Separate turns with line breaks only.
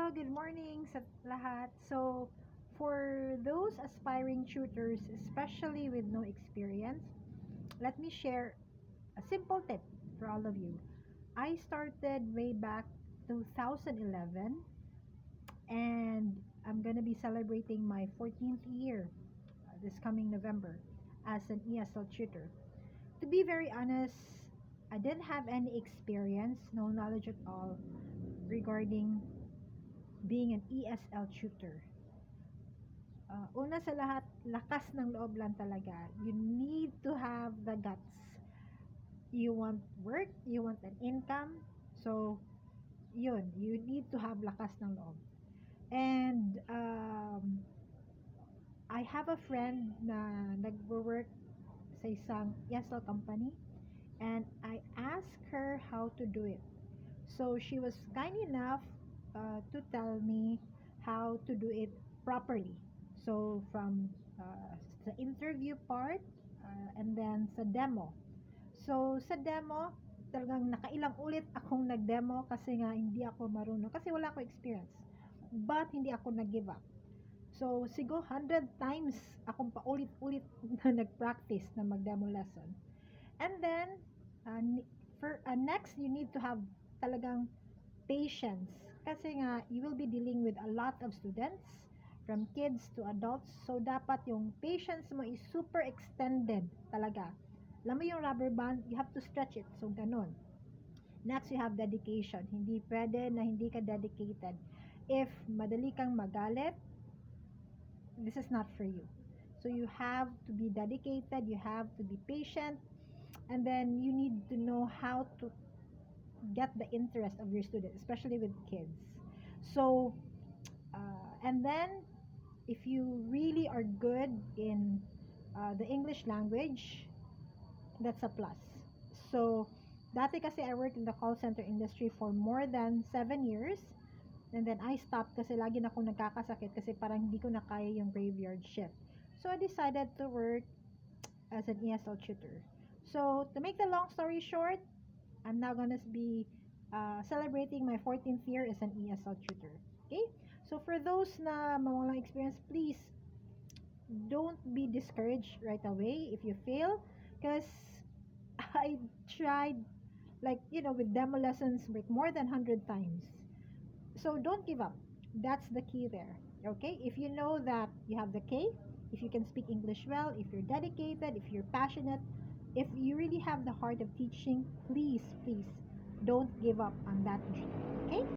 Hello, good morning sa lahat. So, for those aspiring tutors, especially with no experience, let me share a simple tip for all of you. I started way back 2011 and I'm going to be celebrating my 14th year this coming November as an ESL tutor. To be very honest, I didn't have any experience, no knowledge at all regarding being an ESL tutor. Una sa lahat, lakas ng loob lang talaga. You need to have the guts. You want work, you want an income, so yun, you need to have lakas ng loob. And I have a friend na nag-work sa isang ESL company and I asked her how to do it. So she was kind enough to tell me how to do it properly. So from the interview part and then sa demo. So sa demo, talagang nakailang ulit akong nag-demo kasi nga hindi ako marunong kasi wala akong experience. But hindi ako nag-give up. So siguro 100 times akong paulit-ulit na nag-practice na mag-demo lesson. And then for next you need to have talagang patience kasi nga you will be dealing with a lot of students from kids to adults, so dapat yung patience mo is super extended talaga. Alam mo yung rubber band, you have to stretch it, so ganun. Next, you have dedication. Hindi pwede na hindi ka dedicated. If madali kang magalit, this is not for you. So you have to be dedicated, you have to be patient, and then you need to know how to get the interest of your students, especially with kids. So and then if you really are good in the English language, that's a plus. So dati kasi I worked in the call center industry for more than 7 years, and then I stopped kasi lagi na akong nagkakasakit kasi parang hindi ko na kaya yung graveyard shift. So I decided to work as an ESL tutor. So to make the long story short, I'm now gonna be celebrating my 14th year as an ESL tutor. Okay? So for those na mawalang experience, please don't be discouraged right away if you fail, because I tried, like, with demo lessons with more than 100 times. So don't give up. That's the key there. Okay? If you know that you have the K, if you can speak English well, if you're dedicated, if you're passionate, if you really have the heart of teaching, please don't give up on that dream. Okay?